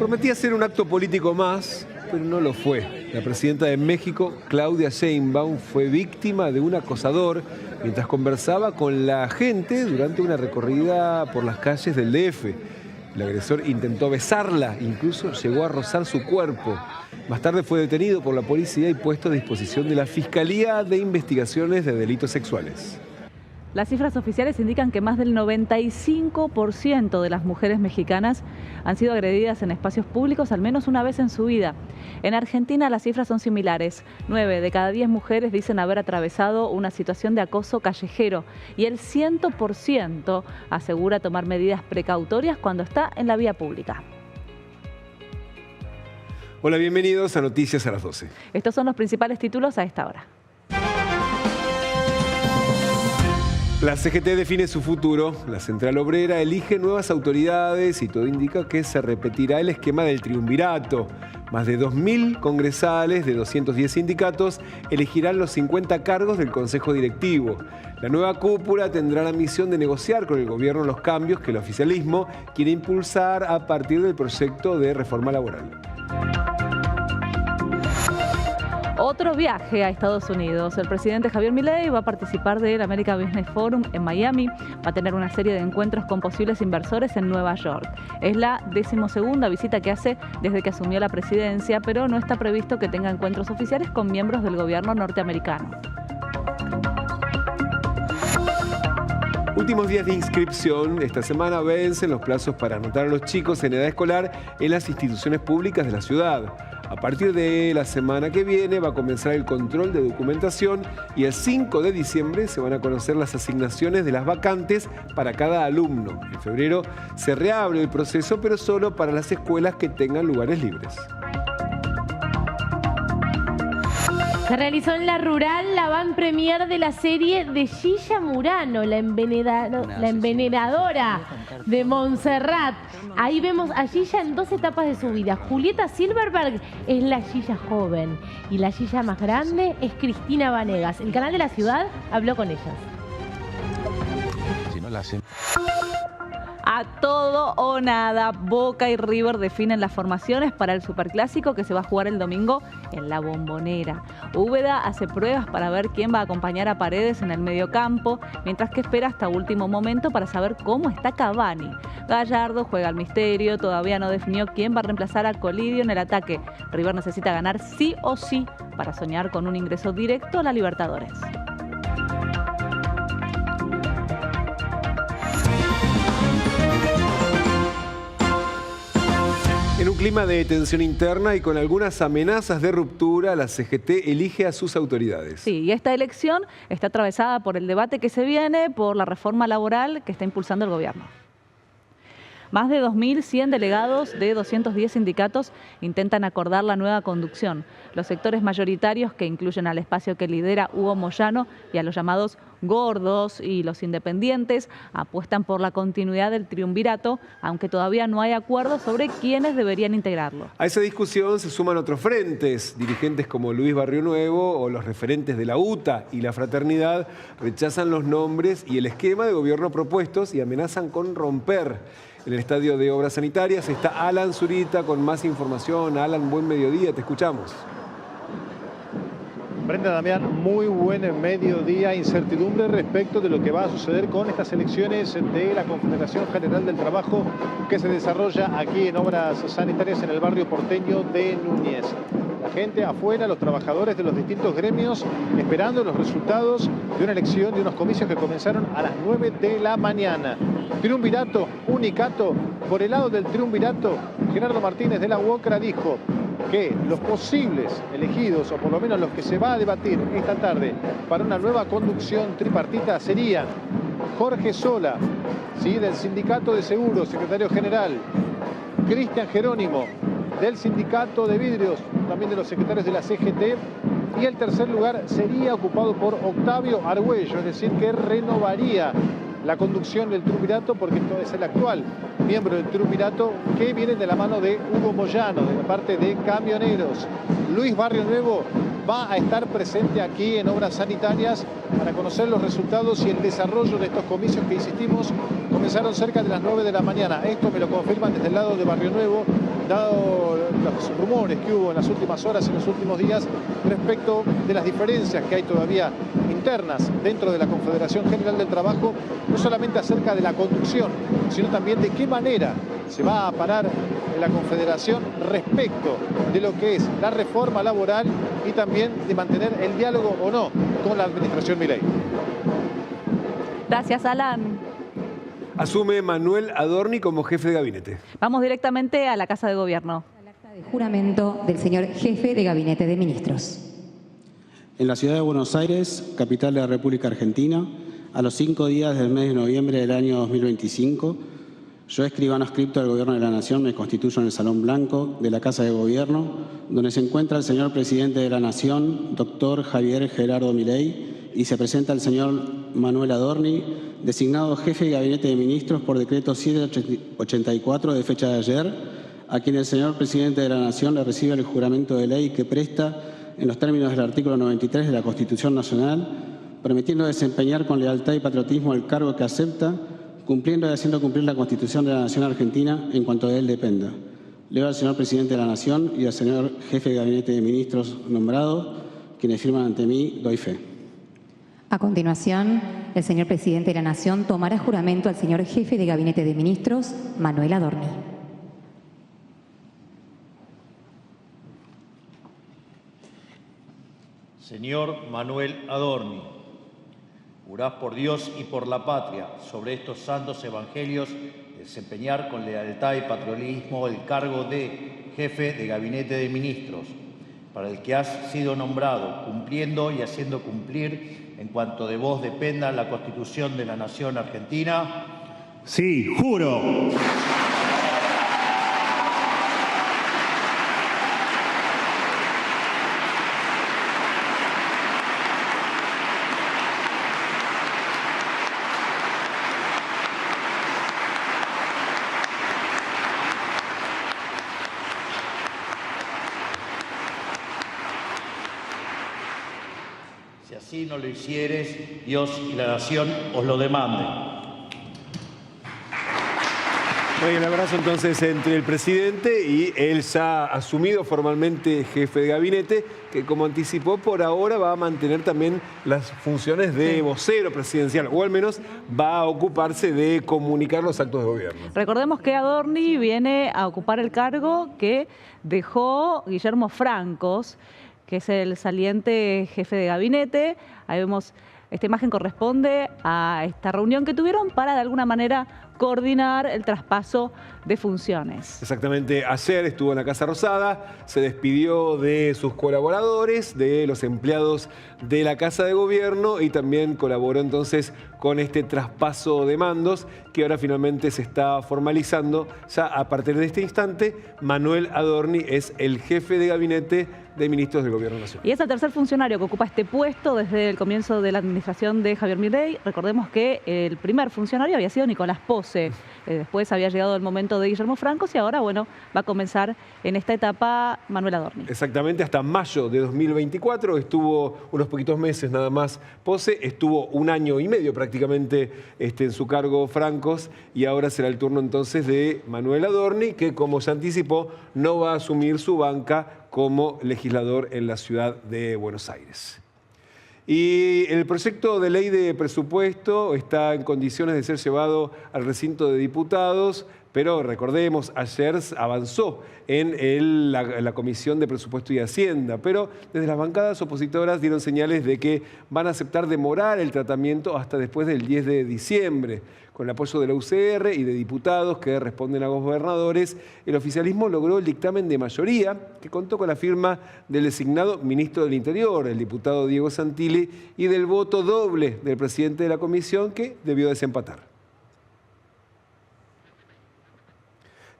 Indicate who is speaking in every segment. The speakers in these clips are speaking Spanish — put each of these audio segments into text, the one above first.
Speaker 1: Prometía ser un acto político más, pero no lo fue. La presidenta de México, Claudia Sheinbaum, fue víctima de un acosador mientras conversaba con la gente durante una recorrida por las calles del DF. El agresor intentó besarla, incluso llegó a rozar su cuerpo. Más tarde fue detenido por la policía y puesto a disposición de la Fiscalía de Investigaciones de Delitos Sexuales.
Speaker 2: Las cifras oficiales indican que más del 95% de las mujeres mexicanas han sido agredidas en espacios públicos al menos una vez en su vida. En Argentina las cifras son similares. 9 de cada 10 mujeres dicen haber atravesado una situación de acoso callejero y el 100% asegura tomar medidas precautorias cuando está en la vía pública.
Speaker 1: Hola, bienvenidos a Noticias a las 12.
Speaker 2: Estos son los principales títulos a esta hora.
Speaker 1: La CGT define su futuro, la Central Obrera elige nuevas autoridades y todo indica que se repetirá el esquema del triunvirato. Más de 2.000 congresales de 210 sindicatos elegirán los 50 cargos del Consejo Directivo. La nueva cúpula tendrá la misión de negociar con el gobierno los cambios que el oficialismo quiere impulsar a partir del proyecto de reforma laboral.
Speaker 2: Otro viaje a Estados Unidos. El presidente Javier Milei va a participar del American Business Forum en Miami. Va a tener una serie de encuentros con posibles inversores en Nueva York. Es la 12ª visita que hace desde que asumió la presidencia, pero no está previsto que tenga encuentros oficiales con miembros del gobierno norteamericano.
Speaker 1: Últimos días de inscripción. Esta semana vencen los plazos para anotar a los chicos en edad escolar en las instituciones públicas de la ciudad. A partir de la semana que viene va a comenzar el control de documentación y el 5 de diciembre se van a conocer las asignaciones de las vacantes para cada alumno. En febrero se reabre el proceso, pero solo para las escuelas que tengan lugares libres.
Speaker 3: Se realizó en La Rural la van premier de la serie de Gilla Murano, la envenenadora de Montserrat. Ahí vemos a Gilla en 2 etapas de su vida. Julieta Silverberg es la Gilla joven y la Gilla más grande es Cristina Vanegas. El canal de la ciudad habló con ellas.
Speaker 2: A todo o nada, Boca y River definen las formaciones para el Superclásico que se va a jugar el domingo en La Bombonera. Úbeda hace pruebas para ver quién va a acompañar a Paredes en el mediocampo, mientras que espera hasta último momento para saber cómo está Cavani. Gallardo juega al misterio, todavía no definió quién va a reemplazar a Colidio en el ataque. River necesita ganar sí o sí para soñar con un ingreso directo a la Libertadores.
Speaker 1: En un clima de tensión interna y con algunas amenazas de ruptura, la CGT elige a sus autoridades.
Speaker 2: Sí, y esta elección está atravesada por el debate que se viene por la reforma laboral que está impulsando el gobierno. Más de 2.100 delegados de 210 sindicatos intentan acordar la nueva conducción. Los sectores mayoritarios, que incluyen al espacio que lidera Hugo Moyano y a los llamados gordos y los independientes, apuestan por la continuidad del triunvirato, aunque todavía no hay acuerdo sobre quiénes deberían integrarlo.
Speaker 1: A esa discusión se suman otros frentes. Dirigentes como Luis Barrio Nuevo o los referentes de la UTA y la Fraternidad rechazan los nombres y el esquema de gobierno propuestos y amenazan con romper. En el Estadio de Obras Sanitarias está Alan Zurita con más información. Alan, buen mediodía, te escuchamos.
Speaker 4: Brenda, Damián, muy buen mediodía. Incertidumbre respecto de lo que va a suceder con estas elecciones de la Confederación General del Trabajo que se desarrolla aquí en Obras Sanitarias en el barrio porteño de Núñez. La gente afuera, los trabajadores de los distintos gremios, esperando los resultados de una elección, de unos comicios que comenzaron a las 9 de la mañana. Triunvirato, unicato. Por el lado del triunvirato, Gerardo Martínez de la UOCRA dijo que los posibles elegidos, o por lo menos los que se va a debatir esta tarde para una nueva conducción tripartita, serían Jorge Sola, ¿sí?, del Sindicato de Seguros, secretario general, Cristian Jerónimo, del Sindicato de Vidrios, también de los secretarios de la CGT, y el tercer lugar sería ocupado por Octavio Argüello, es decir, que renovaría la conducción del triunvirato, porque esto es el actual miembro del triunvirato que viene de la mano de Hugo Moyano, de la parte de camioneros. Luis Barrio Nuevo va a estar presente aquí en Obras Sanitarias para conocer los resultados y el desarrollo de estos comicios que, insistimos, comenzaron cerca de las 9 de la mañana. Esto me lo confirman desde el lado de Barrio Nuevo, dado los rumores que hubo en las últimas horas y en los últimos días respecto de las diferencias que hay todavía internas dentro de la Confederación General del Trabajo, no solamente acerca de la conducción, sino también de qué manera se va a parar la Confederación respecto de lo que es la reforma laboral y también de mantener el diálogo o no con la administración Milei.
Speaker 2: Gracias, Alan.
Speaker 1: Asume Manuel Adorni como jefe de gabinete.
Speaker 2: Vamos directamente a la Casa de Gobierno.
Speaker 5: El acta de juramento del señor jefe de Gabinete de Ministros.
Speaker 6: En la ciudad de Buenos Aires, capital de la República Argentina, a los 5 días del mes de noviembre del año 2025, yo, escribano adscripto del Gobierno de la Nación, me constituyo en el Salón Blanco de la Casa de Gobierno, donde se encuentra el señor Presidente de la Nación, doctor Javier Gerardo Milei, y se presenta el señor Manuel Adorni, designado jefe de Gabinete de Ministros por decreto 784 de fecha de ayer, a quien el señor Presidente de la Nación le recibe el juramento de ley que presta en los términos del artículo 93 de la Constitución Nacional, prometiendo desempeñar con lealtad y patriotismo el cargo que acepta, cumpliendo y haciendo cumplir la Constitución de la Nación Argentina en cuanto de él dependa. Leo al señor Presidente de la Nación y al señor Jefe de Gabinete de Ministros nombrado, quienes firman ante mí, doy fe.
Speaker 5: A continuación, el señor Presidente de la Nación tomará juramento al señor Jefe de Gabinete de Ministros, Manuel Adorni.
Speaker 7: Señor Manuel Adorni, jurás por Dios y por la patria sobre estos santos evangelios desempeñar con lealtad y patriotismo el cargo de Jefe de Gabinete de Ministros, para el que has sido nombrado, cumpliendo y haciendo cumplir en cuanto de vos dependa la Constitución de la Nación Argentina.
Speaker 8: Sí, juro.
Speaker 7: Si así no lo hicieres, Dios y la nación os lo demanden.
Speaker 1: Hay un abrazo entonces entre el presidente y el ya asumido formalmente jefe de gabinete, que como anticipó por ahora va a mantener también las funciones de vocero presidencial, o al menos va a ocuparse de comunicar los actos de gobierno.
Speaker 2: Recordemos que Adorni viene a ocupar el cargo que dejó Guillermo Francos, que es el saliente jefe de gabinete. Ahí vemos, esta imagen corresponde a esta reunión que tuvieron para de alguna manera coordinar el traspaso de funciones.
Speaker 1: Exactamente, ayer estuvo en la Casa Rosada, se despidió de sus colaboradores, de los empleados de la Casa de Gobierno y también colaboró entonces con este traspaso de mandos que ahora finalmente se está formalizando. Ya a partir de este instante, Manuel Adorni es el jefe de gabinete de ministros del Gobierno Nacional.
Speaker 2: Y es el tercer funcionario que ocupa este puesto desde el comienzo de la administración de Javier Milei. Recordemos que el primer funcionario había sido Nicolás Pose. Después había llegado el momento de Guillermo Francos y ahora, bueno, va a comenzar en esta etapa Manuel Adorni.
Speaker 1: Exactamente, hasta mayo de 2024 estuvo unos poquitos meses nada más Pose, estuvo 1 año y medio prácticamente en su cargo Francos y ahora será el turno entonces de Manuel Adorni, que como se anticipó no va a asumir su banca como legislador en la ciudad de Buenos Aires. Y el proyecto de ley de presupuesto está en condiciones de ser llevado al recinto de diputados, pero recordemos, ayer avanzó en la Comisión de Presupuesto y Hacienda, pero desde las bancadas opositoras dieron señales de que van a aceptar demorar el tratamiento hasta después del 10 de diciembre. Con el apoyo de la UCR y de diputados que responden a gobernadores, el oficialismo logró el dictamen de mayoría que contó con la firma del designado ministro del Interior, el diputado Diego Santilli, y del voto doble del presidente de la comisión que debió desempatar.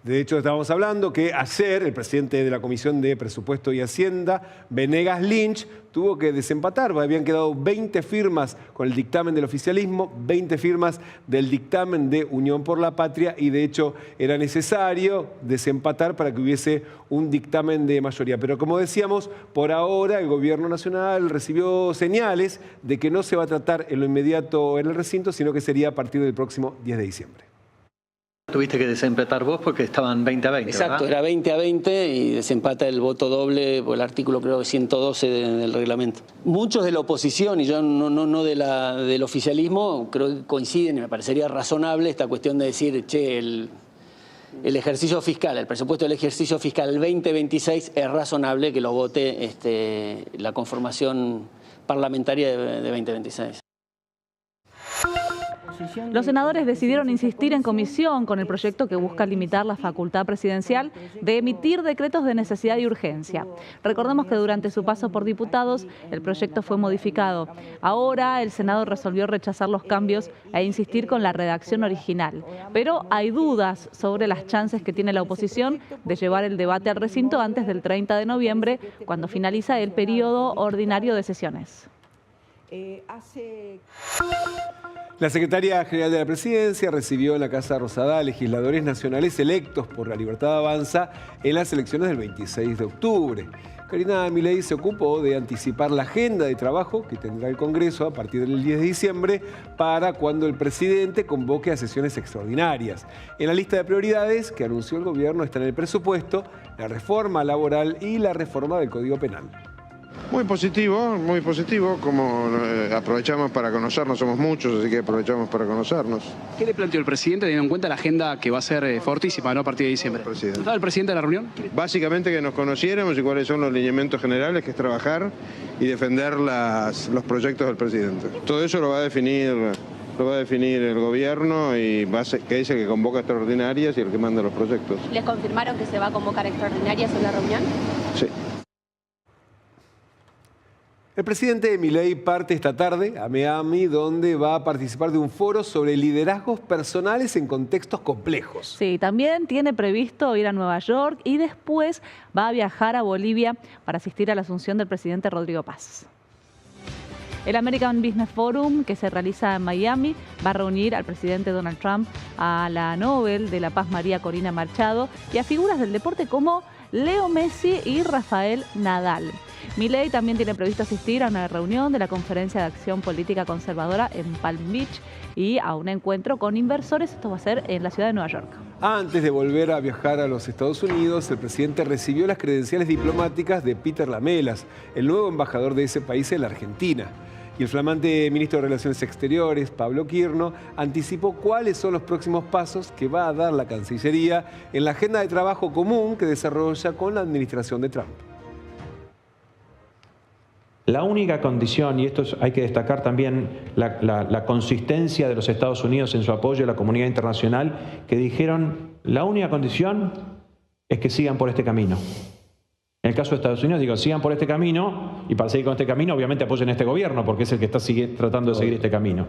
Speaker 1: De hecho, estábamos hablando que ayer el presidente de la Comisión de Presupuesto y Hacienda, Venegas Lynch, tuvo que desempatar. Habían quedado 20 firmas con el dictamen del oficialismo, 20 firmas del dictamen de Unión por la Patria y de hecho era necesario desempatar para que hubiese un dictamen de mayoría. Pero como decíamos, por ahora el Gobierno Nacional recibió señales de que no se va a tratar en lo inmediato en el recinto, sino que sería a partir del próximo 10 de diciembre.
Speaker 9: Tuviste que desempatar vos porque estaban 20 a 20,
Speaker 10: Exacto,
Speaker 9: ¿verdad?
Speaker 10: era 20 a 20 y desempata el voto doble por el artículo, creo que 112 del reglamento. Muchos de la oposición, y yo no del oficialismo, creo que coinciden y me parecería razonable esta cuestión de decir, che, el ejercicio fiscal, el presupuesto del ejercicio fiscal 2026 es razonable que lo vote la conformación parlamentaria de 2026.
Speaker 2: Los senadores decidieron insistir en comisión con el proyecto que busca limitar la facultad presidencial de emitir decretos de necesidad y urgencia. Recordemos que durante su paso por diputados el proyecto fue modificado. Ahora el Senado resolvió rechazar los cambios e insistir con la redacción original. Pero hay dudas sobre las chances que tiene la oposición de llevar el debate al recinto antes del 30 de noviembre, cuando finaliza el periodo ordinario de sesiones.
Speaker 1: La Secretaría General de la Presidencia recibió en la Casa Rosada a legisladores nacionales electos por La Libertad Avanza en las elecciones del 26 de octubre. Karina Milei se ocupó de anticipar la agenda de trabajo que tendrá el Congreso a partir del 10 de diciembre para cuando el presidente convoque a sesiones extraordinarias. En la lista de prioridades que anunció el gobierno están el presupuesto, la reforma laboral y la reforma del Código Penal.
Speaker 11: Muy positivo, como aprovechamos para conocernos, somos muchos, así que aprovechamos para conocernos.
Speaker 12: ¿Qué le planteó el presidente teniendo en cuenta la agenda que va a ser fortísima, ¿no? A partir de diciembre? ¿Estaba el presidente de la reunión?
Speaker 11: Básicamente que nos conociéramos y cuáles son los lineamientos generales, que es trabajar y defender los proyectos del presidente. Todo eso lo va a definir el gobierno y que es el que convoca extraordinarias y el que manda los proyectos.
Speaker 13: ¿Les confirmaron que se va a convocar extraordinarias en la reunión?
Speaker 11: Sí.
Speaker 1: El presidente Milei parte esta tarde a Miami, donde va a participar de un foro sobre liderazgos personales en contextos complejos.
Speaker 2: Sí, también tiene previsto ir a Nueva York y después va a viajar a Bolivia para asistir a la asunción del presidente Rodrigo Paz. El American Business Forum, que se realiza en Miami, va a reunir al presidente Donald Trump, a la Nobel de la Paz María Corina Machado y a figuras del deporte como Leo Messi y Rafael Nadal. Milei también tiene previsto asistir a una reunión de la Conferencia de Acción Política Conservadora en Palm Beach y a un encuentro con inversores. Esto va a ser en la ciudad de Nueva York.
Speaker 1: Antes de volver a viajar a los Estados Unidos, el presidente recibió las credenciales diplomáticas de Peter Lamelas, el nuevo embajador de ese país en la Argentina. Y el flamante ministro de Relaciones Exteriores, Pablo Quirno, anticipó cuáles son los próximos pasos que va a dar la Cancillería en la agenda de trabajo común que desarrolla con la administración de Trump.
Speaker 14: La única condición, y esto hay que destacar también la consistencia de los Estados Unidos en su apoyo a la comunidad internacional, que dijeron, la única condición es que sigan por este camino. En el caso de Estados Unidos, digo, sigan por este camino, y para seguir con este camino, obviamente apoyen a este gobierno, porque es el que está tratando de seguir este camino.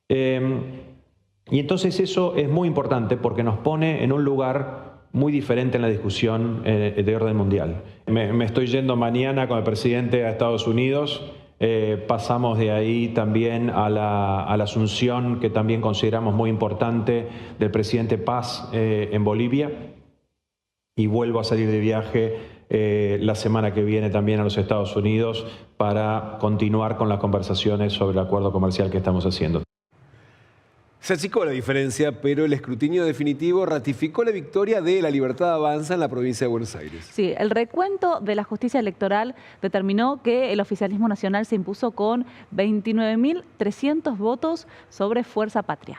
Speaker 14: Y entonces eso es muy importante, porque nos pone en un lugar muy diferente en la discusión de orden mundial. Me estoy yendo mañana con el presidente a Estados Unidos. Pasamos de ahí también a la asunción, que también consideramos muy importante, del presidente Paz en Bolivia. Y vuelvo a salir de viaje la semana que viene también a los Estados Unidos para continuar con las conversaciones sobre el acuerdo comercial que estamos haciendo.
Speaker 1: Se achicó la diferencia, pero el escrutinio definitivo ratificó la victoria de La Libertad Avanza en la provincia de Buenos Aires.
Speaker 2: Sí, el recuento de la justicia electoral determinó que el oficialismo nacional se impuso con 29.300 votos sobre Fuerza Patria.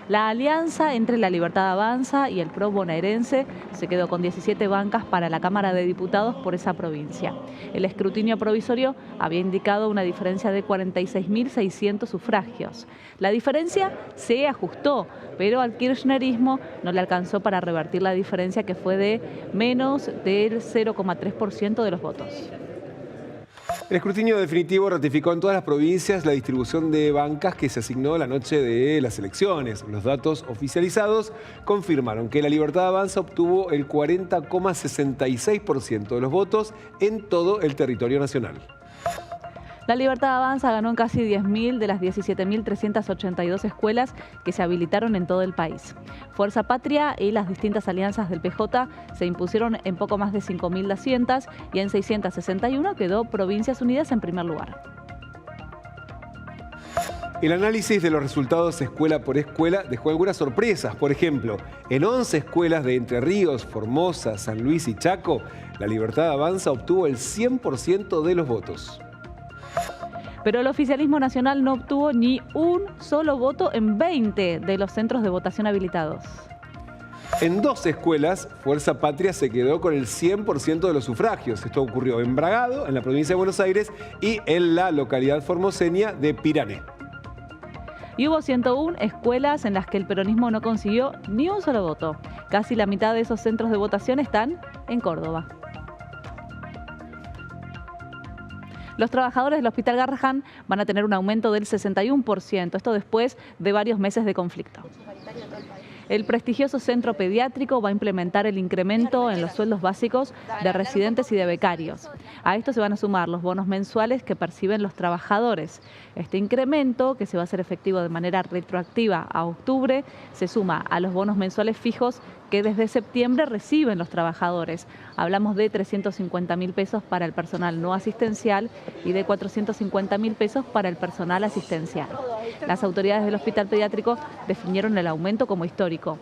Speaker 2: La alianza entre La Libertad Avanza y el PRO bonaerense se quedó con 17 bancas para la Cámara de Diputados por esa provincia. El escrutinio provisorio había indicado una diferencia de 46.600 sufragios. La diferencia se ajustó, pero al kirchnerismo no le alcanzó para revertir la diferencia, que fue de menos del 0,3% de los votos.
Speaker 1: El escrutinio definitivo ratificó en todas las provincias la distribución de bancas que se asignó la noche de las elecciones. Los datos oficializados confirmaron que La Libertad Avanza obtuvo el 40,66% de los votos en todo el territorio nacional.
Speaker 2: La Libertad Avanza ganó en casi 10.000 de las 17.382 escuelas que se habilitaron en todo el país. Fuerza Patria y las distintas alianzas del PJ se impusieron en poco más de 5.200 y en 661 quedó Provincias Unidas en primer lugar.
Speaker 1: El análisis de los resultados escuela por escuela dejó algunas sorpresas. Por ejemplo, en 11 escuelas de Entre Ríos, Formosa, San Luis y Chaco, La Libertad Avanza obtuvo el 100% de los votos.
Speaker 2: Pero el oficialismo nacional no obtuvo ni un solo voto en 20 de los centros de votación habilitados.
Speaker 1: En 2 escuelas, Fuerza Patria se quedó con el 100% de los sufragios. Esto ocurrió en Bragado, en la provincia de Buenos Aires, y en la localidad formoseña de Pirané.
Speaker 2: Y hubo 101 escuelas en las que el peronismo no consiguió ni un solo voto. Casi la mitad de esos centros de votación están en Córdoba. Los trabajadores del Hospital Garrahan van a tener un aumento del 61%, esto después de varios meses de conflicto. El prestigioso centro pediátrico va a implementar el incremento en los sueldos básicos de residentes y de becarios. A esto se van a sumar los bonos mensuales que perciben los trabajadores. Este incremento, que se va a hacer efectivo de manera retroactiva a octubre, se suma a los bonos mensuales fijos que desde septiembre reciben los trabajadores. Hablamos de 350.000 pesos para el personal no asistencial y de 450.000 pesos para el personal asistencial. Las autoridades del Hospital Pediátrico definieron el aumento como histórico.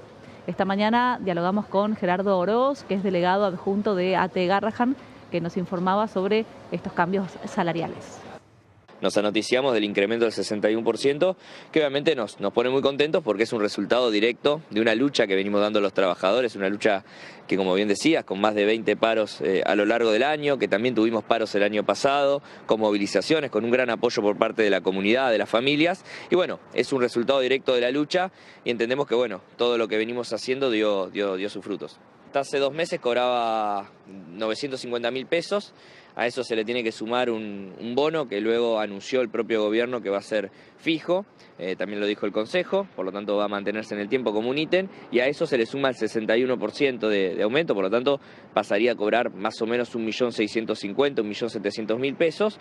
Speaker 2: Esta mañana dialogamos con Gerardo Oroz, que es delegado adjunto de AT Garrahan, que nos informaba sobre estos cambios salariales.
Speaker 15: Nos anoticiamos del incremento del 61%, que obviamente nos pone muy contentos porque es un resultado directo de una lucha que venimos dando los trabajadores, una lucha que, como bien decías, con más de 20 paros a lo largo del año, que también tuvimos paros el año pasado, con movilizaciones, con un gran apoyo por parte de la comunidad, de las familias, y bueno, es un resultado directo de la lucha y entendemos que bueno, todo lo que venimos haciendo dio sus frutos. Hasta hace 2 meses cobraba 950.000 pesos. A eso se le tiene que sumar un bono que luego anunció el propio gobierno que va a ser fijo, también lo dijo el Consejo, por lo tanto va a mantenerse en el tiempo como un ítem, y a eso se le suma el 61% de aumento, por lo tanto pasaría a cobrar más o menos 1.650.000, 1.700.000 pesos.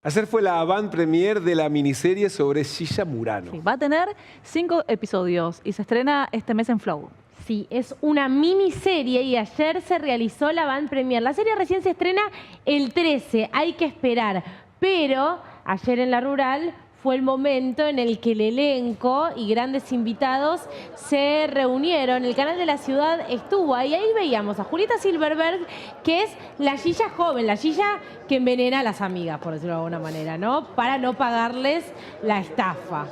Speaker 1: Ayer fue la avant premier de la miniserie sobre Gilla Murano.
Speaker 2: Sí, va a tener 5 episodios y se estrena este mes en Flow.
Speaker 3: Sí, es una miniserie y ayer se realizó la avant premier. La serie recién se estrena el 13, hay que esperar. Pero ayer en La Rural fue el momento en el que el elenco y grandes invitados se reunieron. El canal de la ciudad estuvo ahí. Ahí veíamos a Julieta Silverberg, que es la Gilla joven, la Gilla que envenena a las amigas, por decirlo de alguna manera, ¿no? Para no pagarles la estafa.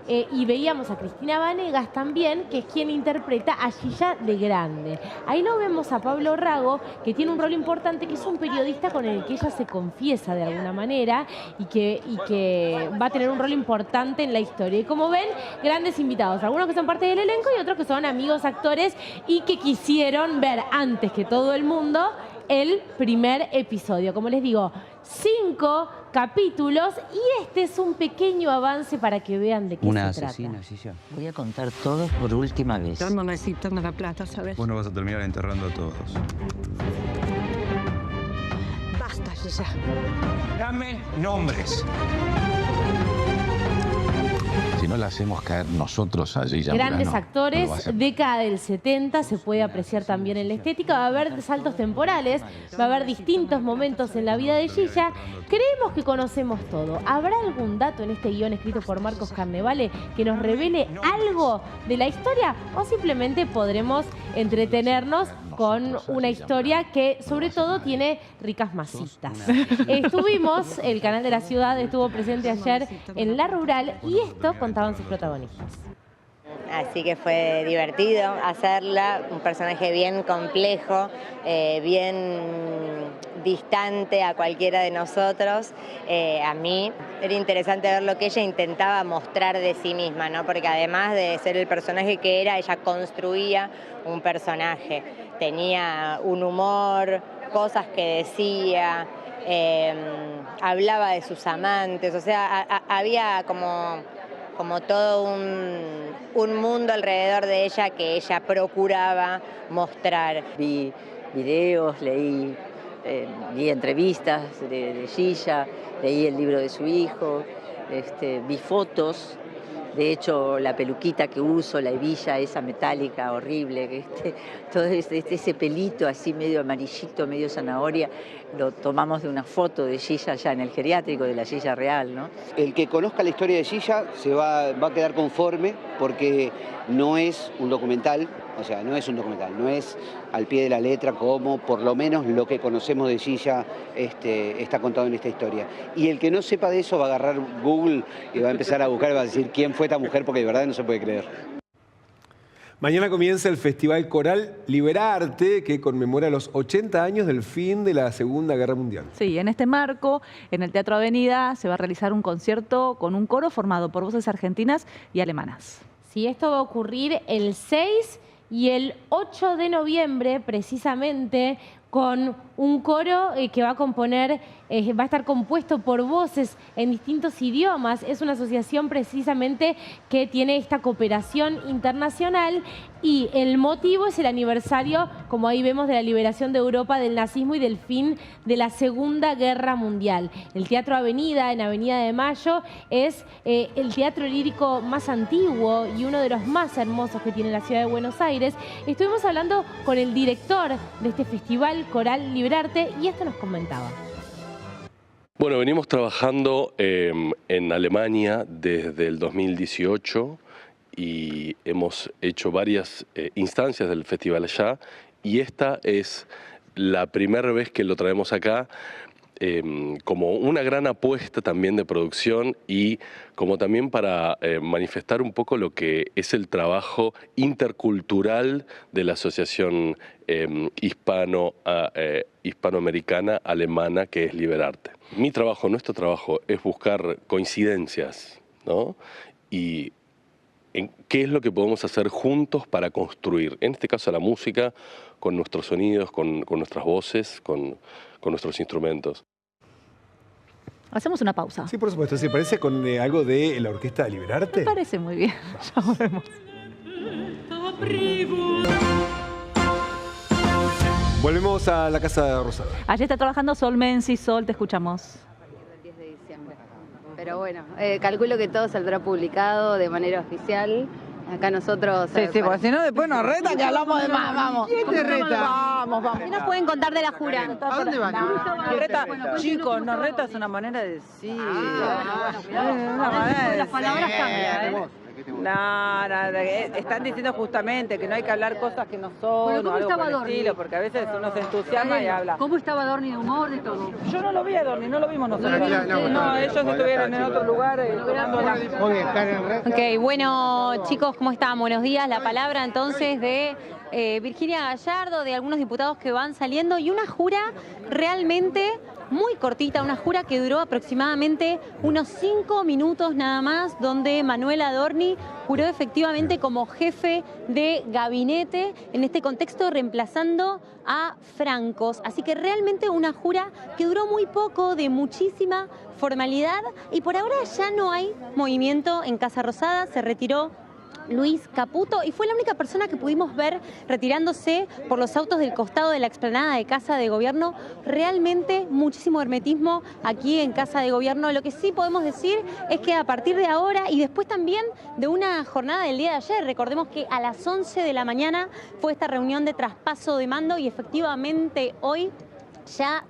Speaker 3: Y veíamos a Cristina Vanegas también, que es quien interpreta a Gilla de grande. Ahí lo vemos a Pablo Rago, que tiene un rol importante, que es un periodista con el que ella se confiesa de alguna manera y que va a tener un rol importante en la historia. Y como ven, grandes invitados, algunos que son parte del elenco y otros que son amigos actores y que quisieron ver antes que todo el mundo el primer episodio. Como les digo, 5 capítulos y este es un pequeño avance para que vean de qué se trata.
Speaker 16: Una asesina, Gilla. Voy a contar todo por última vez.
Speaker 17: Yo no necesito la plata, ¿sabes?
Speaker 18: Vos no vas a terminar enterrando a todos.
Speaker 17: Basta, Gilla.
Speaker 18: Dame nombres. Si no la hacemos caer nosotros allí, ya
Speaker 3: grandes actores, década del 70, se puede apreciar también en la estética. Va a haber saltos temporales, va a haber distintos momentos en la vida de Gilla. Creemos que conocemos todo. ¿Habrá algún dato en este guión escrito por Marcos Carnevale que nos revele algo de la historia? ¿O simplemente podremos entretenernos con una historia que sobre todo tiene ricas masitas? Estuvimos, el canal de la ciudad estuvo presente ayer en La Rural y esto contaban sus protagonistas.
Speaker 19: Así que fue divertido hacerla, un personaje bien complejo, bien distante a cualquiera de nosotros. A mí era interesante ver lo que ella intentaba mostrar de sí misma, ¿no? Porque además de ser el personaje que era, ella construía un personaje. Tenía un humor, cosas que decía, hablaba de sus amantes, o sea, había como todo un mundo alrededor de ella que ella procuraba mostrar.
Speaker 16: Vi videos, leí entrevistas de Gilla, leí el libro de su hijo, vi fotos De hecho, la peluquita que uso, la hebilla esa metálica horrible, todo ese pelito así medio amarillito, medio zanahoria, lo tomamos de una foto de Gilla allá en el geriátrico, de la Gilla real, ¿no?
Speaker 20: El que conozca la historia de Gilla se va a quedar conforme porque no es un documental, o sea, no es un documental, no es al pie de la letra como por lo menos lo que conocemos de Gilla está contado en esta historia. Y el que no sepa de eso va a agarrar Google y va a empezar a buscar y va a decir quién fue esta mujer porque de verdad no se puede creer.
Speaker 1: Mañana comienza el Festival Coral Liberarte, que conmemora los 80 años del fin de la Segunda Guerra Mundial.
Speaker 2: Sí, en este marco, en el Teatro Avenida, se va a realizar un concierto con un coro formado por voces argentinas y alemanas.
Speaker 3: Sí, esto va a ocurrir el 6 y el 8 de noviembre, precisamente, con un coro que va a componer, va a estar compuesto por voces en distintos idiomas. Es una asociación precisamente que tiene esta cooperación internacional y el motivo es el aniversario, como ahí vemos, de la liberación de Europa del nazismo y del fin de la Segunda Guerra Mundial. El Teatro Avenida, en Avenida de Mayo, es el teatro lírico más antiguo y uno de los más hermosos que tiene la ciudad de Buenos Aires. Estuvimos hablando con el director de este festival Coral Liberarte y esto nos comentaba.
Speaker 21: Bueno, venimos trabajando en Alemania desde el 2018 y hemos hecho varias instancias del festival allá y esta es la primera vez que lo traemos acá como una gran apuesta también de producción y como también para manifestar un poco lo que es el trabajo intercultural de la Asociación Hispanoamericana Alemana, que es Liberarte. Mi trabajo, nuestro trabajo, es buscar coincidencias, ¿no? Y en qué es lo que podemos hacer juntos para construir, en este caso la música, con nuestros sonidos, con nuestras voces, con nuestros instrumentos.
Speaker 2: Hacemos una pausa.
Speaker 1: Sí, por supuesto. ¿Se parece con algo de la Orquesta Liberarte?
Speaker 2: Me parece muy bien. Ya volvemos.
Speaker 1: Volvemos a la Casa Rosada.
Speaker 2: Allí está trabajando Sol Menzi. Sol, te escuchamos.
Speaker 22: El 10 de diciembre. Pero bueno, calculo que todo saldrá publicado de manera oficial. Acá nosotros...
Speaker 23: Sí, porque si no después nos reta que hablamos de más, vamos.
Speaker 22: ¿Quién te reta?
Speaker 23: Vamos.
Speaker 22: ¿Qué nos pueden contar de la jura?
Speaker 23: ¿A dónde van? Chicos, nos reta es una manera de decir. Una manera de
Speaker 22: las palabras cambian,
Speaker 23: No, están diciendo justamente que no hay que hablar cosas que no son,
Speaker 22: Bueno, ¿cómo
Speaker 23: o algo
Speaker 22: estaba
Speaker 23: por el
Speaker 22: Adorni?
Speaker 23: estilo, porque a veces uno se entusiasma y habla.
Speaker 22: ¿Cómo estaba Adorni de humor, de todo?
Speaker 23: Yo no lo vi a Adorni, no lo vimos nosotros. No, ellos estuvieron en otro lugar tomando la...
Speaker 22: Ok, bueno, chicos, ¿cómo están? Buenos días. La palabra entonces de Virginia Gallardo, de algunos diputados que van saliendo y una jura realmente muy cortita, una jura que duró aproximadamente unos 5 minutos nada más, donde Manuel Adorni juró efectivamente como jefe de gabinete, en este contexto reemplazando a Francos. Así que realmente una jura que duró muy poco, de muchísima formalidad, y por ahora ya no hay movimiento en Casa Rosada, se retiró Luis Caputo y fue la única persona que pudimos ver retirándose por los autos del costado de la explanada de Casa de Gobierno. Realmente muchísimo hermetismo aquí en Casa de Gobierno. Lo que sí podemos decir es que a partir de ahora y después también de una jornada del día de ayer, recordemos que a las 11 de la mañana fue esta reunión de traspaso de mando y efectivamente hoy ya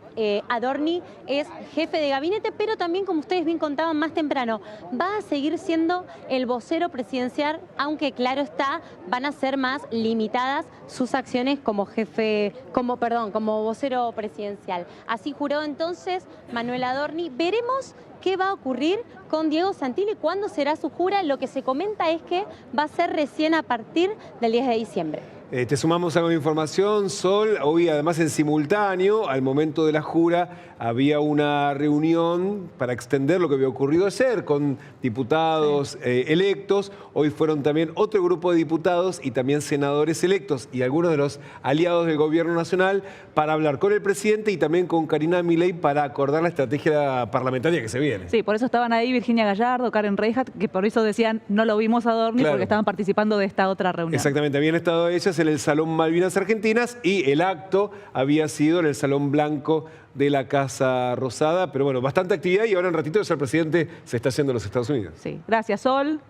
Speaker 22: Adorni es jefe de gabinete, pero también, como ustedes bien contaban más temprano, va a seguir siendo el vocero presidencial, aunque claro está, van a ser más limitadas sus acciones como como vocero presidencial. Así juró entonces Manuel Adorni. Veremos qué va a ocurrir con Diego Santilli, cuándo será su jura. Lo que se comenta es que va a ser recién a partir del 10 de diciembre.
Speaker 1: Te sumamos algo de información, Sol. Hoy, además, en simultáneo, al momento de la jura, había una reunión para extender lo que había ocurrido ayer con diputados electos. Hoy fueron también otro grupo de diputados y también senadores electos y algunos de los aliados del Gobierno Nacional para hablar con el presidente y también con Karina Milei para acordar la estrategia parlamentaria que se viene.
Speaker 2: Sí, por eso estaban ahí Virginia Gallardo, Karen Reihat, que por eso decían no lo vimos a Adorni, porque estaban participando de esta otra reunión.
Speaker 1: Exactamente, habían estado ellas en el Salón Malvinas Argentinas y el acto había sido en el Salón Blanco de la Casa Rosada, pero bueno, bastante actividad y ahora en ratito el presidente se está haciendo en los Estados Unidos.
Speaker 2: Sí, gracias, Sol.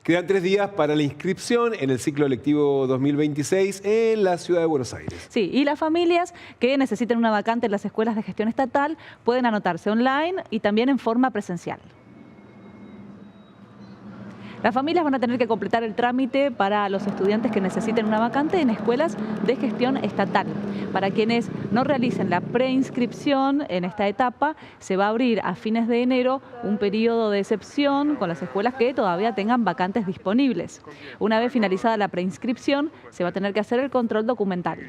Speaker 1: Quedan 3 días para la inscripción en el ciclo lectivo 2026 en la ciudad de Buenos Aires.
Speaker 2: Sí, y las familias que necesiten una vacante en las escuelas de gestión estatal pueden anotarse online y también en forma presencial. Las familias van a tener que completar el trámite para los estudiantes que necesiten una vacante en escuelas de gestión estatal. Para quienes no realicen la preinscripción en esta etapa, se va a abrir a fines de enero un periodo de excepción con las escuelas que todavía tengan vacantes disponibles. Una vez finalizada la preinscripción, se va a tener que hacer el control documental.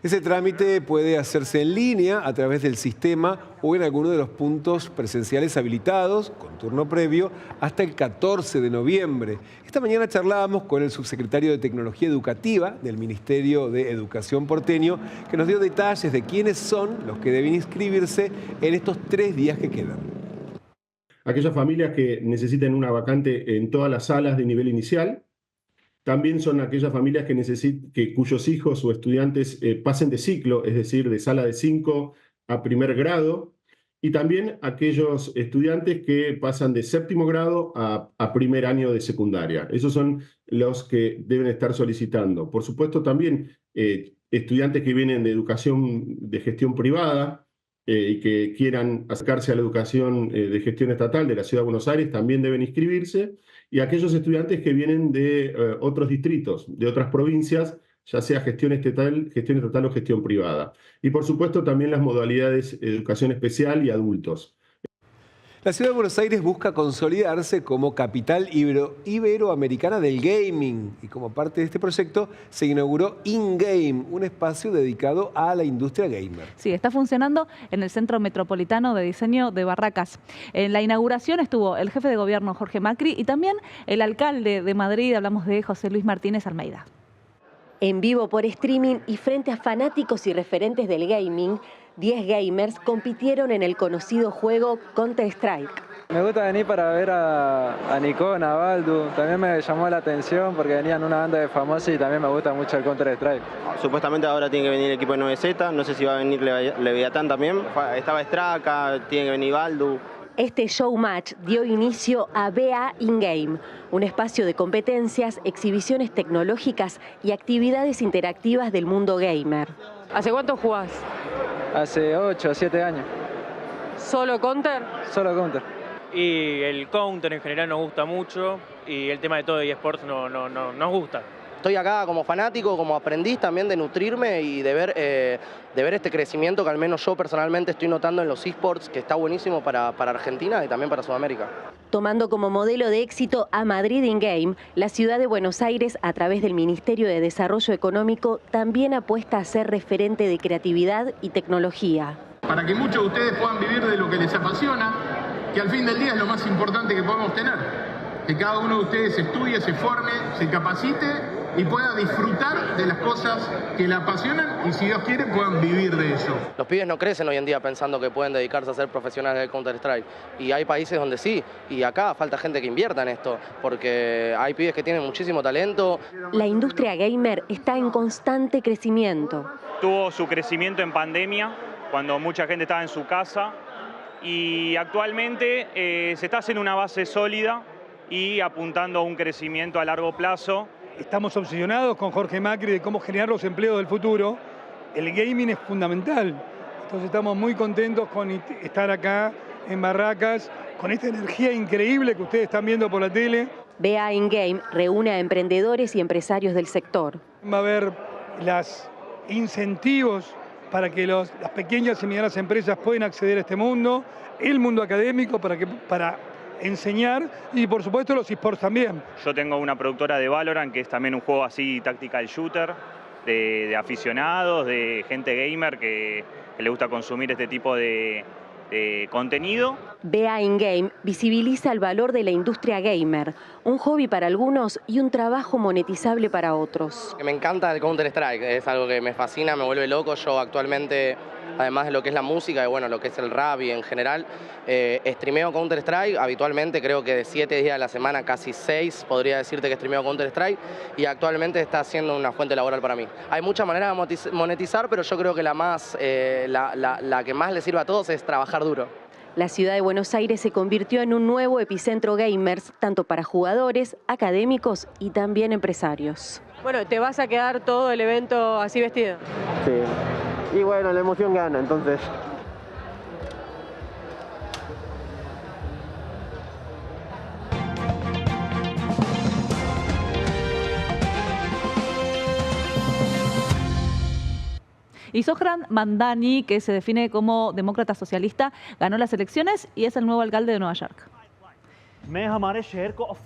Speaker 1: Ese trámite puede hacerse en línea a través del sistema o en alguno de los puntos presenciales habilitados, con turno previo, hasta el 14 de noviembre. Esta mañana charlábamos con el subsecretario de Tecnología Educativa del Ministerio de Educación porteño, que nos dio detalles de quiénes son los que deben inscribirse en estos 3 días que quedan.
Speaker 4: Aquellas familias que necesiten una vacante en todas las salas de nivel inicial. También son aquellas familias cuyos hijos o estudiantes pasen de ciclo, es decir, de sala de 5 a primer grado. Y también aquellos estudiantes que pasan de 7º grado a primer año de secundaria. Esos son los que deben estar solicitando. Por supuesto, también estudiantes que vienen de educación de gestión privada y que quieran acercarse a la educación de gestión estatal de la Ciudad de Buenos Aires también deben inscribirse. Y aquellos estudiantes que vienen de otros distritos, de otras provincias, ya sea gestión estatal o gestión privada. Y por supuesto también las modalidades educación especial y adultos.
Speaker 1: La Ciudad de Buenos Aires busca consolidarse como capital iberoamericana del gaming. Y como parte de este proyecto se inauguró InGame, un espacio dedicado a la industria gamer.
Speaker 2: Sí, está funcionando en el Centro Metropolitano de Diseño de Barracas. En la inauguración estuvo el jefe de gobierno Jorge Macri y también el alcalde de Madrid, hablamos de José Luis Martínez Almeida.
Speaker 5: En vivo por streaming y frente a fanáticos y referentes del gaming, 10 gamers compitieron en el conocido juego Counter-Strike.
Speaker 6: Me gusta venir para ver a Nicón, a Baldu. También me llamó la atención porque venían una banda de famosos y también me gusta mucho el Counter-Strike.
Speaker 24: Supuestamente ahora tiene que venir el equipo de 9Z, no sé si va a venir Leviatán también. Estaba Straka, tiene que venir Baldu.
Speaker 5: Este showmatch dio inicio a BA InGame, un espacio de competencias, exhibiciones tecnológicas y actividades interactivas del mundo gamer.
Speaker 25: ¿Hace cuánto jugás?
Speaker 6: Hace 8 o 7 años.
Speaker 25: ¿Solo Counter?
Speaker 6: Solo Counter.
Speaker 26: Y el Counter en general nos gusta mucho y el tema de todo de eSports nos gusta.
Speaker 24: Estoy acá como fanático, como aprendiz también de nutrirme y de ver este crecimiento que al menos yo personalmente estoy notando en los eSports, que está buenísimo para Argentina y también para Sudamérica.
Speaker 5: Tomando como modelo de éxito a Madrid InGame, la ciudad de Buenos Aires, a través del Ministerio de Desarrollo Económico, también apuesta a ser referente de creatividad y tecnología.
Speaker 27: Para que muchos de ustedes puedan vivir de lo que les apasiona, que al fin del día es lo más importante que podemos tener. Que cada uno de ustedes estudie, se forme, se capacite y pueda disfrutar de las cosas que le apasionan y, si Dios quiere, puedan vivir de eso.
Speaker 24: Los pibes no crecen hoy en día pensando que pueden dedicarse a ser profesionales de Counter-Strike. Y hay países donde sí, y acá falta gente que invierta en esto, porque hay pibes que tienen muchísimo talento.
Speaker 5: La industria gamer está en constante crecimiento.
Speaker 28: Tuvo su crecimiento en pandemia, cuando mucha gente estaba en su casa, y actualmente se está haciendo una base sólida y apuntando a un crecimiento a largo plazo.
Speaker 29: Estamos obsesionados con Jorge Macri de cómo generar los empleos del futuro. El gaming es fundamental. Entonces estamos muy contentos con estar acá en Barracas, con esta energía increíble que ustedes están viendo por la tele.
Speaker 5: BA InGame reúne a emprendedores y empresarios del sector.
Speaker 29: Va a haber los incentivos para que las pequeñas y medianas empresas puedan acceder a este mundo, el mundo académico para enseñar y por supuesto los eSports también.
Speaker 28: Yo tengo una productora de Valorant que es también un juego así tactical shooter de aficionados, de gente gamer que le gusta consumir este tipo de contenido.
Speaker 5: BA InGame visibiliza el valor de la industria gamer, un hobby para algunos y un trabajo monetizable para otros.
Speaker 24: Me encanta el Counter-Strike, es algo que me fascina, me vuelve loco. Yo actualmente, además de lo que es la música y bueno, lo que es el rap y en general, streameo Counter-Strike habitualmente, creo que de 7 días a la semana, casi 6, podría decirte que streameo Counter-Strike, y actualmente está siendo una fuente laboral para mí. Hay muchas maneras de monetizar, pero yo creo que la que más le sirve a todos es trabajar duro.
Speaker 5: La ciudad de Buenos Aires se convirtió en un nuevo epicentro gamers, tanto para jugadores, académicos y también empresarios.
Speaker 25: Bueno, ¿te vas a quedar todo el evento así vestido?
Speaker 7: Sí. Y bueno, la emoción gana, entonces.
Speaker 2: Y Zohran Mamdani, que se define como demócrata socialista, ganó las elecciones y es el nuevo alcalde de Nueva York.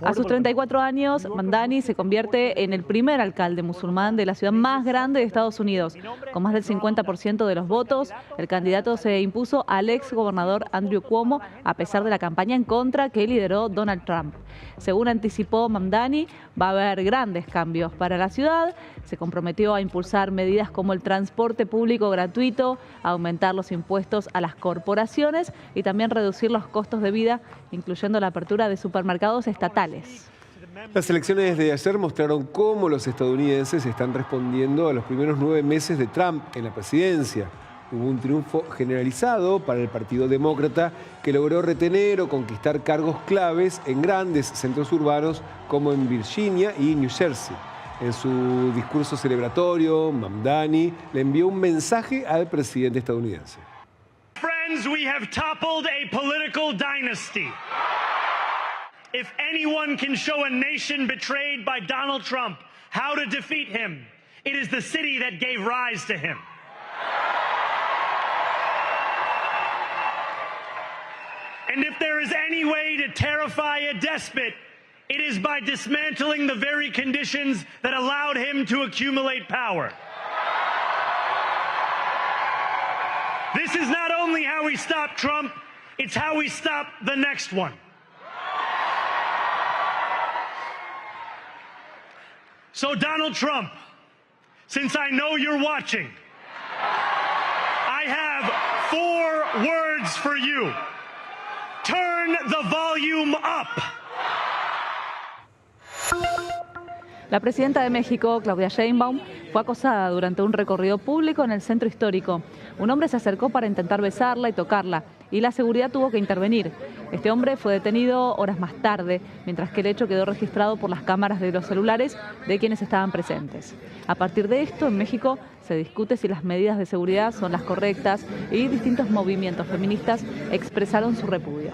Speaker 2: A sus 34 años, Mamdani se convierte en el primer alcalde musulmán de la ciudad más grande de Estados Unidos. Con más del 50% de los votos, el candidato se impuso al ex gobernador Andrew Cuomo, a pesar de la campaña en contra que lideró Donald Trump. Según anticipó Mamdani, va a haber grandes cambios para la ciudad. Se comprometió a impulsar medidas como el transporte público gratuito, aumentar los impuestos a las corporaciones y también reducir los costos de vida, incluyendo la apertura de supermercados estatales.
Speaker 1: Las elecciones de ayer mostraron cómo los estadounidenses están respondiendo a los primeros 9 meses de Trump en la presidencia. Hubo un triunfo generalizado para el Partido Demócrata que logró retener o conquistar cargos claves en grandes centros urbanos como en Virginia y New Jersey. En su discurso celebratorio, Mamdani le envió un mensaje al presidente estadounidense.
Speaker 8: Friends, we have toppled a political dynasty. If anyone can show a nation betrayed by Donald Trump how to defeat him, it is the city that gave rise to him. And if there is any way to terrify a despot, it is by dismantling the very conditions that allowed him to accumulate power. This is not only how we stop Trump, it's how we stop the next one. So Donald Trump, since I know you're watching, I have 4 words for you. Turn the volume up.
Speaker 2: La presidenta de México, Claudia Sheinbaum, fue acosada durante un recorrido público en el centro histórico. Un hombre se acercó para intentar besarla y tocarla, y la seguridad tuvo que intervenir. Este hombre fue detenido horas más tarde, mientras que el hecho quedó registrado por las cámaras de los celulares de quienes estaban presentes. A partir de esto, en México se discute si las medidas de seguridad son las correctas y distintos movimientos feministas expresaron su repudio.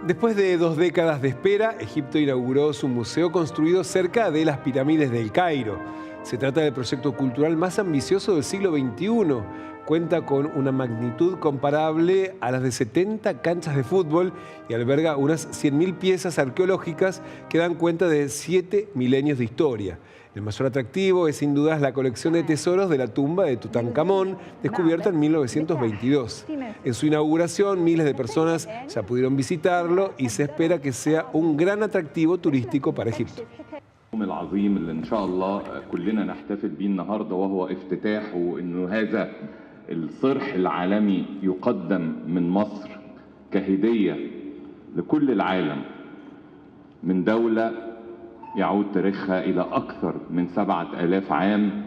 Speaker 1: Después de 2 décadas de espera, Egipto inauguró su museo construido cerca de las pirámides del Cairo. Se trata del proyecto cultural más ambicioso del siglo XXI. Cuenta con una magnitud comparable a las de 70 canchas de fútbol y alberga unas 100.000 piezas arqueológicas que dan cuenta de 7 milenios de historia. El mayor atractivo es sin dudas la colección de tesoros de la tumba de Tutankamón, descubierta en 1922. En su inauguración, miles de personas ya pudieron visitarlo y se espera que sea un gran atractivo turístico para Egipto.
Speaker 9: العظيم اللي ان شاء الله كلنا نحتفل بيه النهارده وهو افتتاحه انه هذا الصرح العالمي يقدم من مصر كهديه لكل العالم من دوله يعود تاريخها الى اكثر من 7000 عام،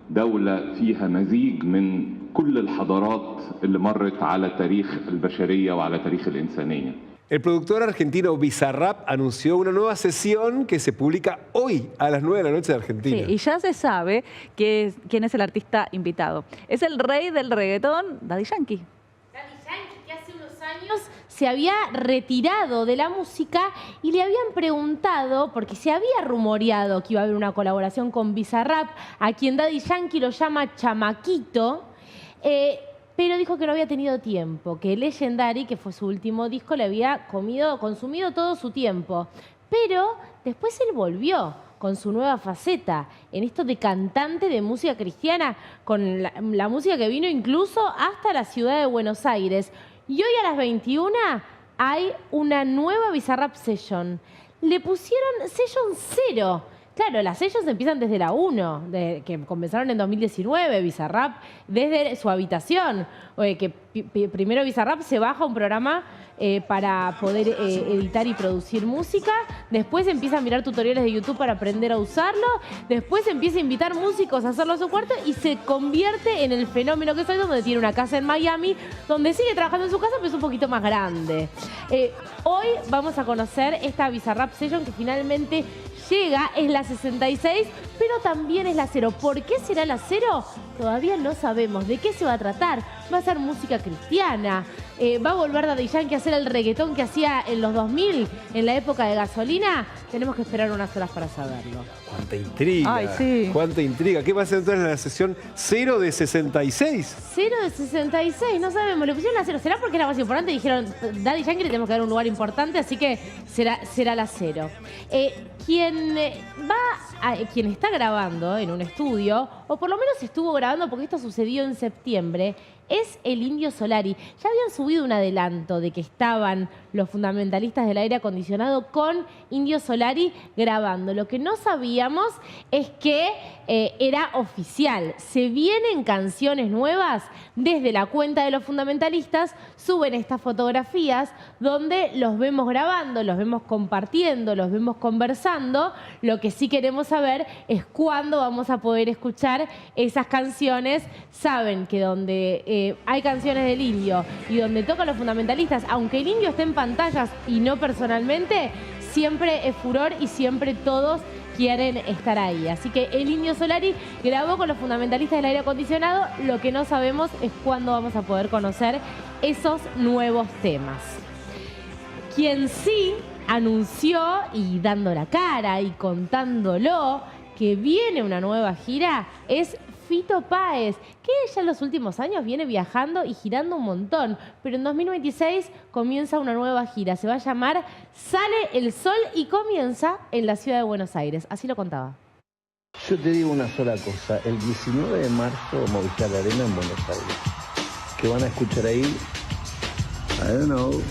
Speaker 9: دوله فيها مزيج من كل الحضارات اللي مرت على تاريخ البشريه وعلى تاريخ الانسانيه.
Speaker 1: El productor argentino Bizarrap anunció una nueva sesión que se publica hoy a las 9 de la noche de Argentina.
Speaker 2: Sí, y ya se sabe quién es el artista invitado. Es el rey del reggaetón, Daddy Yankee.
Speaker 3: Daddy Yankee, que hace unos años se había retirado de la música y le habían preguntado, porque se había rumoreado que iba a haber una colaboración con Bizarrap, a quien Daddy Yankee lo llama chamaquito, pero dijo que no había tenido tiempo, que Legendary, que fue su último disco, le había consumido todo su tiempo. Pero después él volvió con su nueva faceta, en esto de cantante de música cristiana, con la música que vino incluso hasta la ciudad de Buenos Aires. Y hoy a las 21 hay una nueva Bizarrap Session. Le pusieron Session 0. Claro, las sessions empiezan desde la 1, que comenzaron en 2019, Bizarrap, desde su habitación, que primero Bizarrap se baja un programa para poder editar y producir música, después empieza a mirar tutoriales de YouTube para aprender a usarlo, después empieza a invitar músicos a hacerlo a su cuarto y se convierte en el fenómeno que soy, donde tiene una casa en Miami, donde sigue trabajando en su casa, pero es un poquito más grande. Hoy vamos a conocer esta Bizarrap Session que finalmente llega, es la 66, pero también es la 0. ¿Por qué será la 0? Todavía no sabemos. ¿De qué se va a tratar? ¿Va a ser música cristiana? ¿Va a volver Daddy Yankee a hacer el reggaetón que hacía en los 2000, en la época de Gasolina? Tenemos que esperar unas horas para saberlo.
Speaker 1: ¡Cuánta intriga!
Speaker 2: Ay, sí.
Speaker 1: ¡Cuánta intriga! ¿Qué va a ser entonces en la sesión 0 de 66?
Speaker 3: 0 de 66, no sabemos. Le pusieron la 0. ¿Será porque era más importante? Dijeron, Daddy Yankee le tenemos que dar un lugar importante, así que será la 0. Quien está grabando en un estudio, o por lo menos estuvo grabando porque esto sucedió en septiembre, es el Indio Solari. Ya habían subido un adelanto de que estaban los fundamentalistas del aire acondicionado con Indio Solari grabando. Lo que no sabíamos es que era oficial. Se vienen canciones nuevas desde la cuenta de los fundamentalistas, suben estas fotografías donde los vemos grabando, los vemos compartiendo, los vemos conversando. Lo que sí queremos saber es cuándo vamos a poder escuchar esas canciones. Saben que donde hay canciones del Indio y donde tocan los fundamentalistas, aunque el Indio esté en pantallas y no personalmente, siempre es furor y siempre todos quieren estar ahí. Así que el Indio Solari grabó con los fundamentalistas del aire acondicionado. Lo que no sabemos es cuándo vamos a poder conocer esos nuevos temas. Quien sí anunció, y dando la cara y contándolo, que viene una nueva gira es Fito Páez, que ya en los últimos años viene viajando y girando un montón, pero en 2026 comienza una nueva gira. Se va a llamar Sale el Sol y comienza en la ciudad de Buenos Aires. Así lo contaba.
Speaker 10: Yo te digo una sola cosa. El 19 de marzo Movistar Arena en Buenos Aires. ¿Qué van a escuchar ahí? I don't know.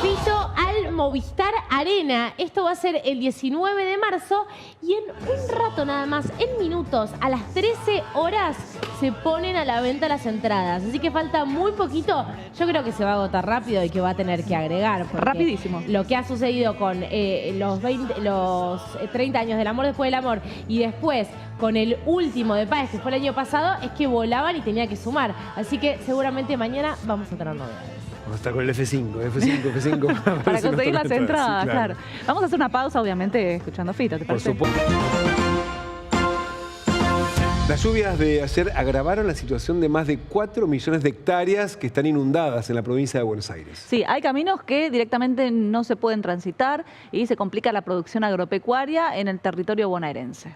Speaker 3: Fito al Movistar Arena. Esto va a ser el 19 de marzo y en un rato nada más, en minutos, a las 13 horas, se ponen a la venta las entradas. Así que falta muy poquito. Yo creo que se va a agotar rápido y que va a tener que agregar.
Speaker 2: Rapidísimo.
Speaker 3: Lo que ha sucedido con los 30 años del amor después del amor y después con el último de Páez, que fue el año pasado, es que volaban y tenía que sumar. Así que seguramente mañana vamos a tener novedades.
Speaker 1: Vamos a estar con el F5.
Speaker 2: Para conseguir las entradas, claro. Vamos a hacer una pausa, obviamente, escuchando Fito, ¿te parece?
Speaker 1: Por supuesto. Las lluvias de ayer agravaron la situación de más de 4 millones de hectáreas que están inundadas en la provincia de Buenos Aires.
Speaker 2: Sí, hay caminos que directamente no se pueden transitar y se complica la producción agropecuaria en el territorio bonaerense.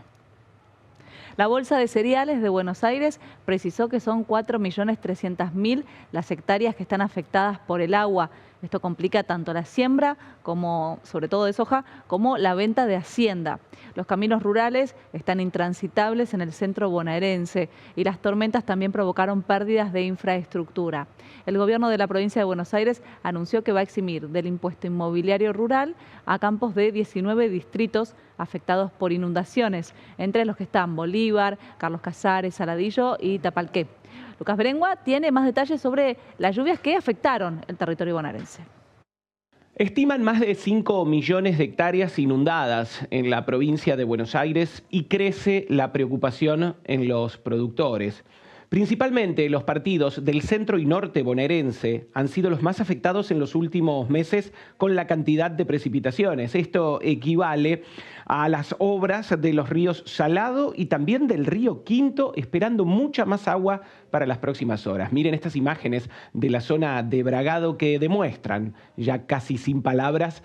Speaker 2: La Bolsa de Cereales de Buenos Aires precisó que son 4.300.000 las hectáreas que están afectadas por el agua. Esto complica tanto la siembra, como, sobre todo de soja, como la venta de hacienda. Los caminos rurales están intransitables en el centro bonaerense y las tormentas también provocaron pérdidas de infraestructura. El gobierno de la provincia de Buenos Aires anunció que va a eximir del impuesto inmobiliario rural a campos de 19 distritos afectados por inundaciones, entre los que están Bolívar, Carlos Casares, Saladillo y Tapalqué. Lucas Berengua tiene más detalles sobre las lluvias que afectaron el territorio bonaerense.
Speaker 11: Estiman más de 5 millones de hectáreas inundadas en la provincia de Buenos Aires y crece la preocupación en los productores. Principalmente los partidos del centro y norte bonaerense han sido los más afectados en los últimos meses con la cantidad de precipitaciones. Esto equivale a las obras de los ríos Salado y también del río Quinto, esperando mucha más agua para las próximas horas. Miren estas imágenes de la zona de Bragado que demuestran, ya casi sin palabras,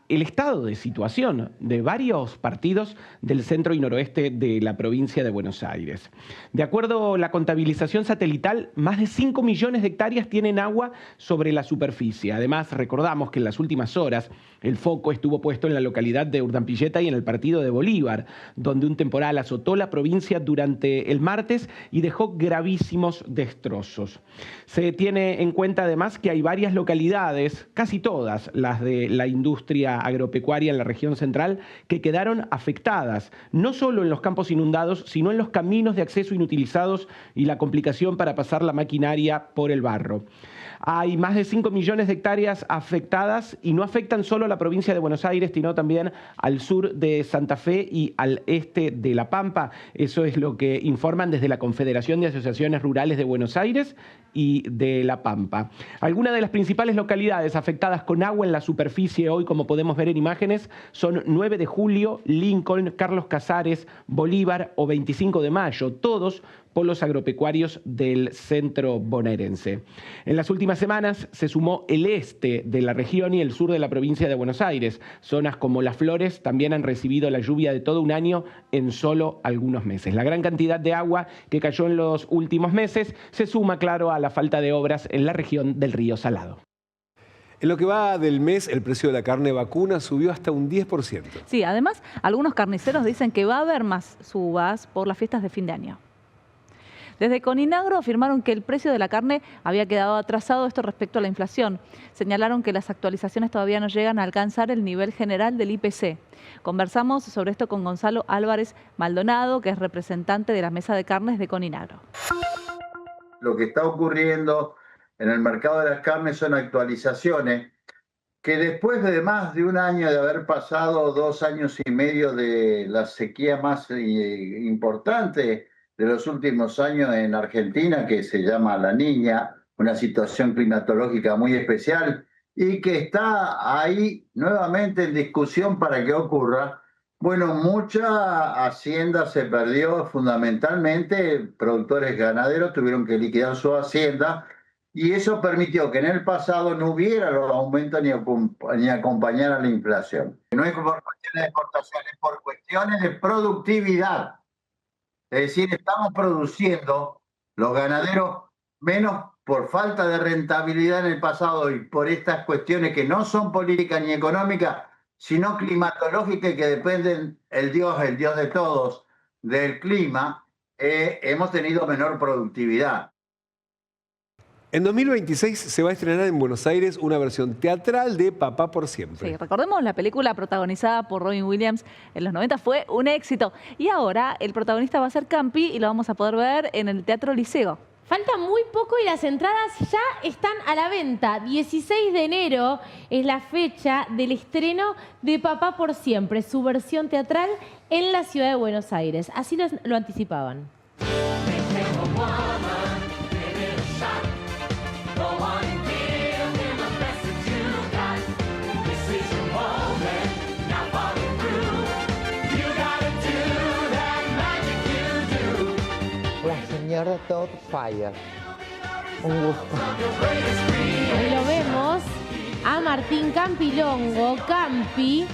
Speaker 11: el estado de situación de varios partidos del centro y noroeste de la provincia de Buenos Aires. De acuerdo a la contabilización satelital, más de 5 millones de hectáreas tienen agua sobre la superficie. Además, recordamos que en las últimas horas el foco estuvo puesto en la localidad de Urdampilleta y en el partido de Bolívar, donde un temporal azotó la provincia durante el martes y dejó gravísimos destrozos. Se tiene en cuenta además que hay varias localidades, casi todas las de la industria agropecuaria en la región central, que quedaron afectadas, no solo en los campos inundados, sino en los caminos de acceso inutilizados y la complicación para pasar la maquinaria por el barro. Hay más de 5 millones de hectáreas afectadas y no afectan solo a la provincia de Buenos Aires, sino también al sur de Santa Fe y al este de La Pampa. Eso es lo que informan desde la Confederación de Asociaciones Rurales de Buenos Aires y de La Pampa. Algunas de las principales localidades afectadas con agua en la superficie hoy, como podemos ver en imágenes, son 9 de Julio, Lincoln, Carlos Casares, Bolívar o 25 de Mayo, todos polos agropecuarios del centro bonaerense. En las últimas semanas se sumó el este de la región y el sur de la provincia de Buenos Aires. Zonas como Las Flores también han recibido la lluvia de todo un año en solo algunos meses. La gran cantidad de agua que cayó en los últimos meses se suma, claro, a la falta de obras en la región del Río Salado.
Speaker 1: En lo que va del mes, el precio de la carne vacuna subió hasta un 10%.
Speaker 2: Sí, además, algunos carniceros dicen que va a haber más subas por las fiestas de fin de año. Desde Coninagro afirmaron que el precio de la carne había quedado atrasado, esto respecto a la inflación. Señalaron que las actualizaciones todavía no llegan a alcanzar el nivel general del IPC. Conversamos sobre esto con Gonzalo Álvarez Maldonado, que es representante de la Mesa de Carnes de Coninagro.
Speaker 12: Lo que está ocurriendo en el mercado de las carnes son actualizaciones que después de más de un año de haber pasado 2 años y medio de la sequía más importante de los últimos años en Argentina, que se llama La Niña, una situación climatológica muy especial y que está ahí nuevamente en discusión para que ocurra. Bueno, mucha hacienda se perdió, fundamentalmente productores ganaderos tuvieron que liquidar su hacienda y eso permitió que en el pasado no hubiera los aumentos ni acompañar a la inflación. No es por cuestiones de exportaciones, por cuestiones de productividad. Es decir, estamos produciendo los ganaderos menos por falta de rentabilidad en el pasado y por estas cuestiones que no son políticas ni económicas, sino climatológicas que dependen el Dios de todos, del clima, hemos tenido menor productividad.
Speaker 1: En 2026 se va a estrenar en Buenos Aires una versión teatral de Papá por Siempre.
Speaker 2: Sí, recordemos la película protagonizada por Robin Williams en los 90 fue un éxito. Y ahora el protagonista va a ser Campi y lo vamos a poder ver en el Teatro Liceo.
Speaker 3: Falta muy poco y las entradas ya están a la venta. 16 de enero es la fecha del estreno de Papá por Siempre, su versión teatral en la ciudad de Buenos Aires. Así lo anticipaban.
Speaker 13: Señor Doubtfire. Un gusto.
Speaker 3: Hoy lo vemos a Martín Campilongo, Campi,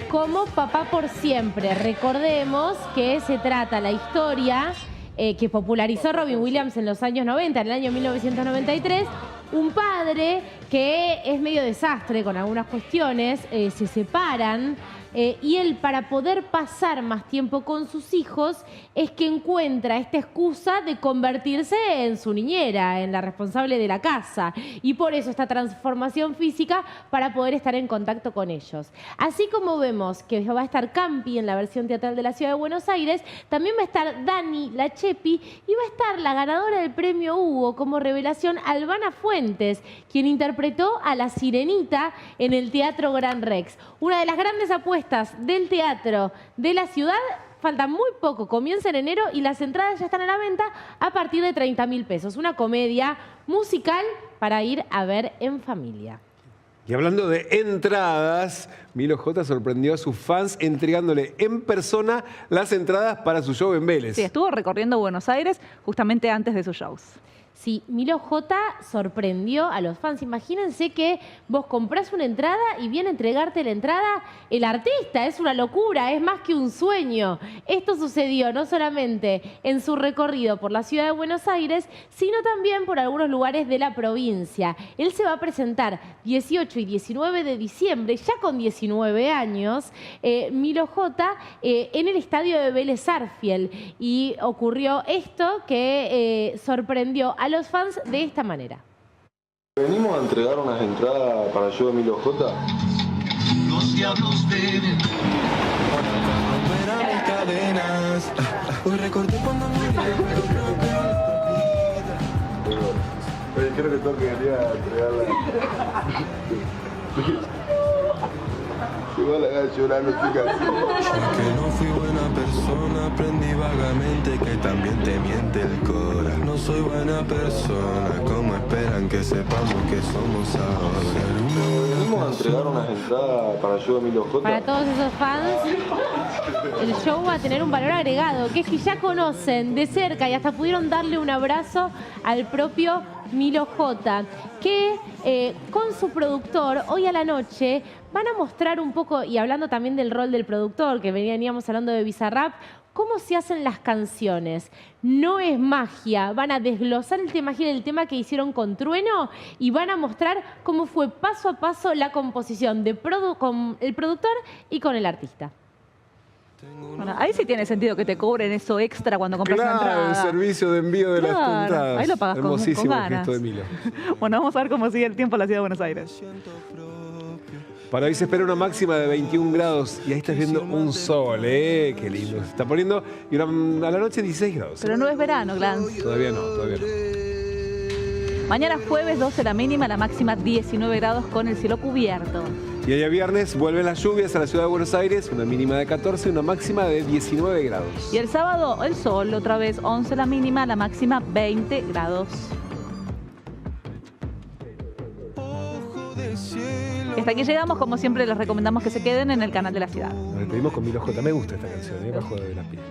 Speaker 3: como Papá por Siempre. Recordemos que se trata la historia que popularizó Robin Williams en los años 90, en el año 1993. Un padre que es medio desastre con algunas cuestiones, se separan. Y él, para poder pasar más tiempo con sus hijos, es que encuentra esta excusa de convertirse en su niñera, en la responsable de la casa. Y por eso esta transformación física para poder estar en contacto con ellos. Así como vemos que va a estar Campi en la versión teatral de la Ciudad de Buenos Aires, también va a estar Dani La Chepi y va a estar la ganadora del premio Hugo como revelación, Albana Fuentes, quien interpretó a la Sirenita en el Teatro Gran Rex. Una de las grandes apuestas del teatro de la ciudad. Falta muy poco, comienza en enero y las entradas ya están a la venta a partir de 30.000 pesos. Una comedia musical para ir a ver en familia.
Speaker 1: Y hablando de entradas, Milo J sorprendió a sus fans entregándole en persona las entradas para su show en Vélez.
Speaker 2: Sí, estuvo recorriendo Buenos Aires justamente antes de sus shows.
Speaker 3: Sí, Milo J sorprendió a los fans. Imagínense que vos comprás una entrada y viene a entregarte la entrada el artista. Es una locura, es más que un sueño. Esto sucedió no solamente en su recorrido por la ciudad de Buenos Aires, sino también por algunos lugares de la provincia. Él se va a presentar 18 y 19 de diciembre, ya con 19 años, Milo J, en el estadio de Vélez Sarsfield. Y ocurrió esto que sorprendió a los fans de esta manera.
Speaker 14: Venimos a entregar unas entradas para el show de Milo J.
Speaker 15: Los diablos deben romper mis cadenas. Hoy recordé cuando
Speaker 14: creo que tengo que venir a entregarla. Igual acá llorando, chicas.
Speaker 15: Yo que no fui buena persona, aprendí vagamente que también te miente el cora. No soy buena persona, ¿cómo esperan que sepamos que somos ahora?
Speaker 14: Venimos a entregar unas entradas para el show de Milo J.
Speaker 3: Para todos esos fans, el show va a tener un valor agregado, que es que ya conocen de cerca y hasta pudieron darle un abrazo al propio Milo J, que con su productor hoy a la noche van a mostrar un poco, y hablando también del rol del productor, que veníamos hablando de Bizarrap, cómo se hacen las canciones. No es magia, van a desglosar el tema, el tema que hicieron con Trueno, y van a mostrar cómo fue paso a paso la composición de con el productor y con el artista.
Speaker 2: Bueno, ahí sí tiene sentido que te cobren eso extra cuando compras una entrada.
Speaker 1: El servicio de envío de las entradas.
Speaker 2: Ahí lo pagas con ganas.
Speaker 1: Hermosísimo el gesto de Milo.
Speaker 2: Bueno, vamos a ver cómo sigue el tiempo en la ciudad de Buenos Aires.
Speaker 1: Para hoy se espera una máxima de 21 grados y ahí estás viendo un sol, qué lindo se está poniendo. Y a la noche 16 grados.
Speaker 2: Pero no es verano, Glance.
Speaker 1: Todavía no.
Speaker 2: Mañana jueves 12 la mínima, la máxima 19 grados con el cielo cubierto.
Speaker 1: Y allá viernes vuelven las lluvias a la ciudad de Buenos Aires, una mínima de 14 y una máxima de 19 grados.
Speaker 2: Y el sábado el sol, otra vez 11 la mínima, la máxima 20 grados. Hasta aquí llegamos, como siempre les recomendamos que se queden en el canal de la ciudad.
Speaker 1: Nos despedimos con Milo J. Me gusta esta canción, bajo de la piel.